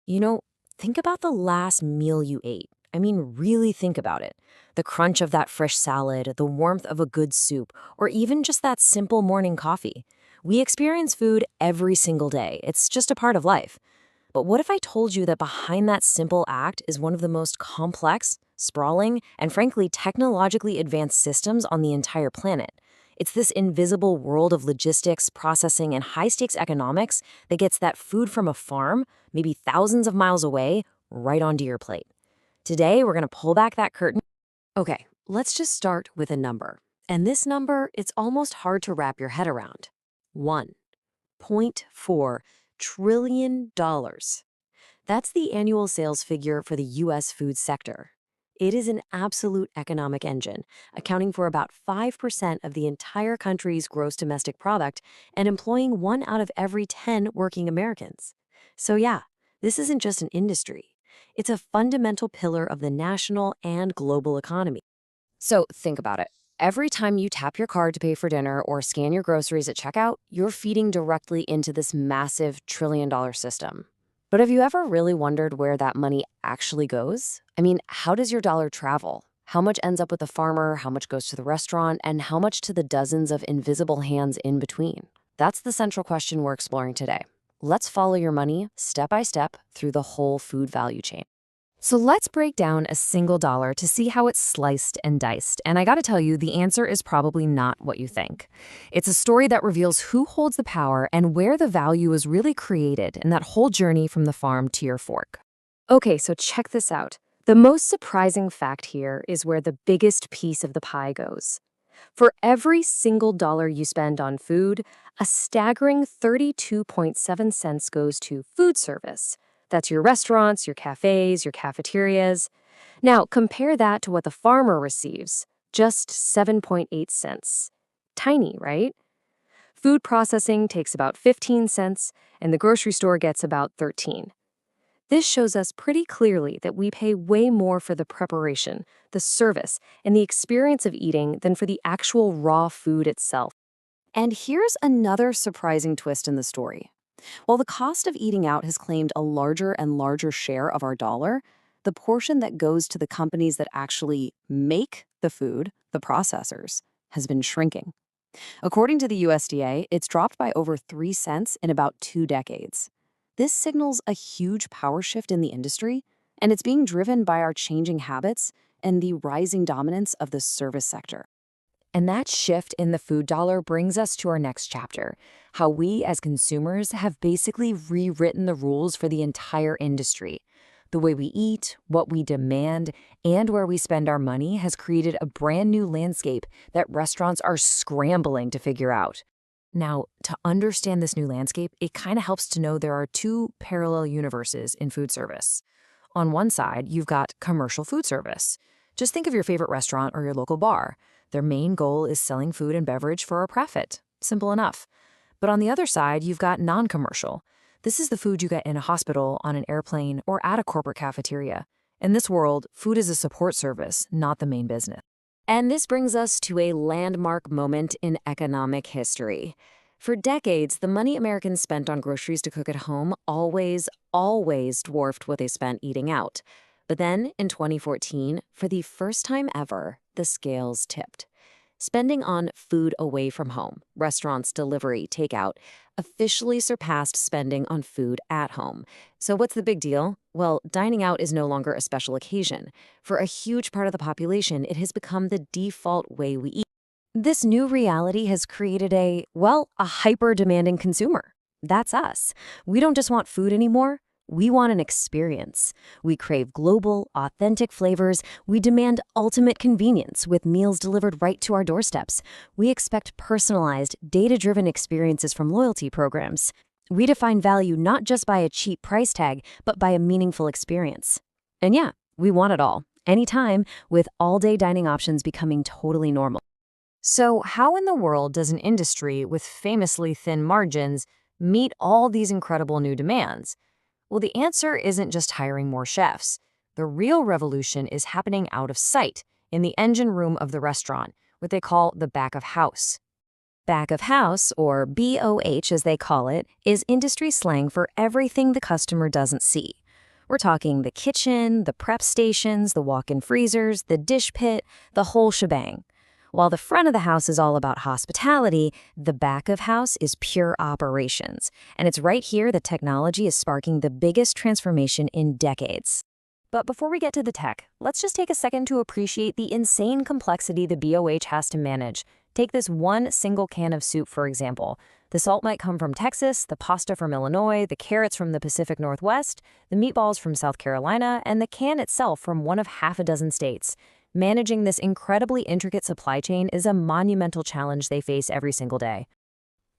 You know, think about the last meal you ate. I mean, really think about it. The crunch of that fresh salad, the warmth of a good soup, or even just that simple morning coffee. We experience food every single day. It's just a part of life. But what if I told you that behind that simple act is one of the most complex, sprawling, and frankly, technologically advanced systems on the entire planet? It's this invisible world of logistics, processing, and high stakes economics that gets that food from a farm, maybe thousands of miles away, right onto your plate. Today, we're going to pull back that curtain. Okay, let's just start with a number. And this number, it's almost hard to wrap your head around. $1.4 trillion. That's the annual sales figure for the U.S. food sector. It is an absolute economic engine, accounting for about 5% of the entire country's gross domestic product and employing 1 out of every 10 working Americans. So yeah, this isn't just an industry. It's a fundamental pillar of the national and global economy. So think about it. Every time you tap your card to pay for dinner or scan your groceries at checkout, you're feeding directly into this massive trillion-dollar system. But have you ever really wondered where that money actually goes? I mean, how does your dollar travel? How much ends up with the farmer, how much goes to the restaurant, and how much to the dozens of invisible hands in between? That's the central question we're exploring today. Let's follow your money step by step through the whole food value chain. So let's break down a single dollar to see how it's sliced and diced. And I gotta tell you, the answer is probably not what you think. It's a story that reveals who holds the power and where the value is really created in that whole journey from the farm to your fork. Okay, so check this out. The most surprising fact here is where the biggest piece of the pie goes. For every single dollar you spend on food, a staggering 32.7 cents goes to food service. That's your restaurants, your cafes, your cafeterias. Now, compare that to what the farmer receives, just 7.8 cents. Tiny, right? Food processing takes about 15 cents, and the grocery store gets about 13. This shows us pretty clearly that we pay way more for the preparation, the service, and the experience of eating than for the actual raw food itself. And here's another surprising twist in the story. While the cost of eating out has claimed a larger and larger share of our dollar, the portion that goes to the companies that actually make the food, the processors, has been shrinking. According to the USDA, it's dropped by over 3 cents in about 2 decades. This signals a huge power shift in the industry, and it's being driven by our changing habits and the rising dominance of the service sector. And that shift in the food dollar brings us to our next chapter, how we as consumers have basically rewritten the rules for the entire industry. The way we eat, what we demand, and where we spend our money has created a brand new landscape that restaurants are scrambling to figure out. Now, to understand this new landscape, it kind of helps to know there are 2 parallel universes in food service. On one side, you've got commercial food service. Just think of your favorite restaurant or your local bar. Their main goal is selling food and beverage for a profit. Simple enough. But on the other side, you've got non-commercial. This is the food you get in a hospital, on an airplane, or at a corporate cafeteria. In this world, food is a support service, not the main business. And this brings us to a landmark moment in economic history. For decades, the money Americans spent on groceries to cook at home always dwarfed what they spent eating out. But then, in 2014, for the first time ever, the scales tipped. Spending on food away from home, restaurants, delivery, takeout, officially surpassed spending on food at home. So what's the big deal? Well, dining out is no longer a special occasion. For a huge part of the population, it has become the default way we eat. This new reality has created a hyper-demanding consumer. That's us. We don't just want food anymore. We want an experience. We crave global, authentic flavors. We demand ultimate convenience with meals delivered right to our doorsteps. We expect personalized, data-driven experiences from loyalty programs. We define value not just by a cheap price tag, but by a meaningful experience. And yeah, we want it all, anytime, with all-day dining options becoming totally normal. So how in the world does an industry with famously thin margins meet all these incredible new demands? Well, the answer isn't just hiring more chefs. The real revolution is happening out of sight, in the engine room of the restaurant, what they call the back of house. Back of house, or BOH as they call it, is industry slang for everything the customer doesn't see. We're talking the kitchen, the prep stations, the walk-in freezers, the dish pit, the whole shebang. While the front of the house is all about hospitality, the back of house is pure operations. And it's right here that technology is sparking the biggest transformation in decades. But before we get to the tech, let's just take a second to appreciate the insane complexity the BOH has to manage. Take this one single can of soup, for example. The salt might come from Texas, the pasta from Illinois, the carrots from the Pacific Northwest, the meatballs from South Carolina, and the can itself from one of half a dozen states. Managing this incredibly intricate supply chain is a monumental challenge they face every single day.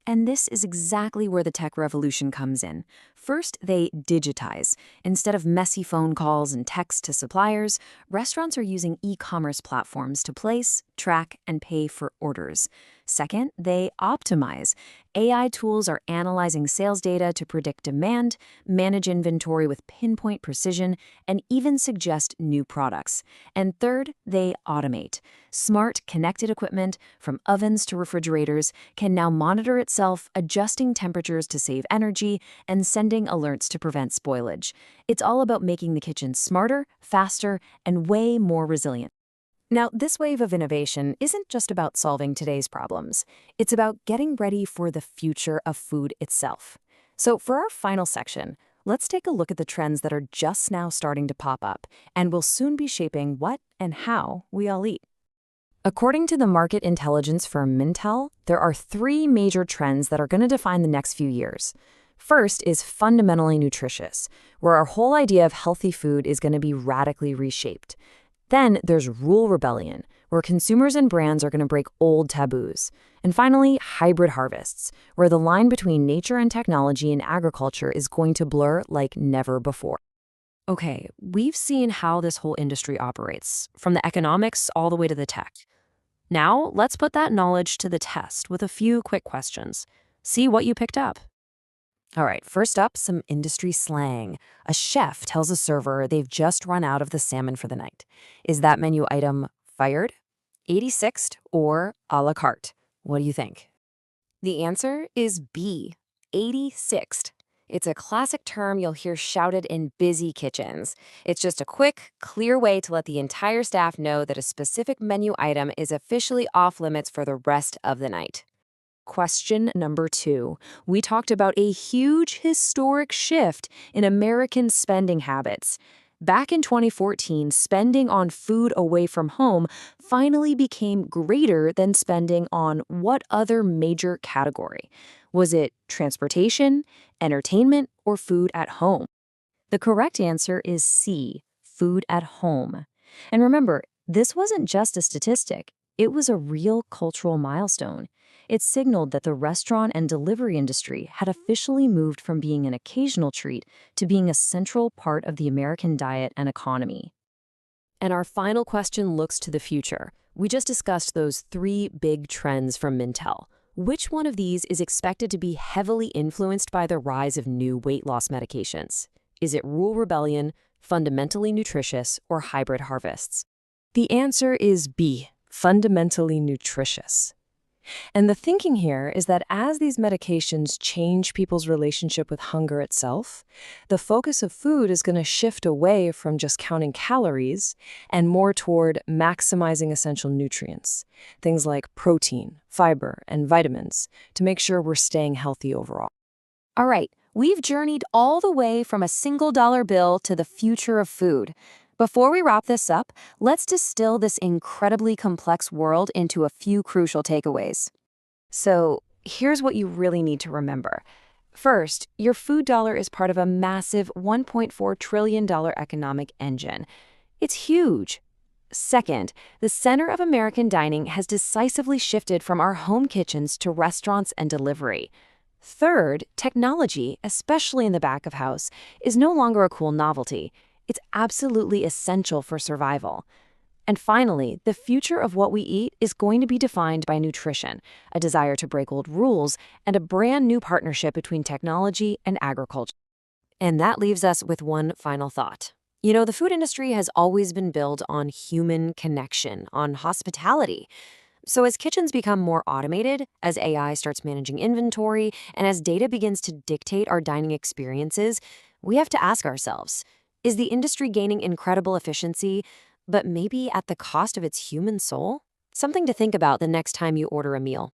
And this is exactly where the tech revolution comes in. First, they digitize. Instead of messy phone calls and texts to suppliers, restaurants are using e-commerce platforms to place, track, and pay for orders. Second, they optimize. AI tools are analyzing sales data to predict demand, manage inventory with pinpoint precision, and even suggest new products. And third, they automate. Smart, connected equipment, from ovens to refrigerators, can now monitor itself, adjusting temperatures to save energy, and sending alerts to prevent spoilage. It's all about making the kitchen smarter, faster, and way more resilient. Now, this wave of innovation isn't just about solving today's problems. It's about getting ready for the future of food itself. So for our final section, let's take a look at the trends that are just now starting to pop up and will soon be shaping what and how we all eat. According to the market intelligence firm Mintel, there are three major trends that are going to define the next few years. First is fundamentally nutritious, where our whole idea of healthy food is going to be radically reshaped. Then there's rule rebellion, where consumers and brands are going to break old taboos. And finally, hybrid harvests, where the line between nature and technology in agriculture is going to blur like never before. Okay, we've seen how this whole industry operates, from the economics all the way to the tech. Now, let's put that knowledge to the test with a few quick questions. See what you picked up. All right, first up, some industry slang. A chef tells a server they've just run out of the salmon for the night. Is that menu item fired, 86th, or a la carte? What do you think? The answer is B, 86th. It's a classic term you'll hear shouted in busy kitchens. It's just a quick, clear way to let the entire staff know that a specific menu item is officially off limits for the rest of the night. Question number 2. We talked about a huge historic shift in American spending habits. Back in 2014, spending on food away from home finally became greater than spending on what other major category? Was it transportation, entertainment, or food at home? The correct answer is C, food at home. And remember, this wasn't just a statistic. It was a real cultural milestone. It signaled that the restaurant and delivery industry had officially moved from being an occasional treat to being a central part of the American diet and economy. And our final question looks to the future. We just discussed those three big trends from Mintel. Which one of these is expected to be heavily influenced by the rise of new weight loss medications? Is it rule rebellion, fundamentally nutritious, or hybrid harvests? The answer is B, fundamentally nutritious. And the thinking here is that as these medications change people's relationship with hunger itself, the focus of food is going to shift away from just counting calories and more toward maximizing essential nutrients, things like protein, fiber, and vitamins, to make sure we're staying healthy overall. All right, we've journeyed all the way from a single dollar bill to the future of food. Before we wrap this up, let's distill this incredibly complex world into a few crucial takeaways. So, here's what you really need to remember. First, your food dollar is part of a massive $1.4 trillion economic engine. It's huge. Second, the center of American dining has decisively shifted from our home kitchens to restaurants and delivery. Third, technology, especially in the back of house, is no longer a cool novelty. It's absolutely essential for survival. And finally, the future of what we eat is going to be defined by nutrition, a desire to break old rules, and a brand new partnership between technology and agriculture. And that leaves us with one final thought. You know, the food industry has always been built on human connection, on hospitality. So as kitchens become more automated, as AI starts managing inventory, and as data begins to dictate our dining experiences, we have to ask ourselves, Is the industry gaining incredible efficiency, but maybe at the cost of its human soul? Something to think about the next time you order a meal.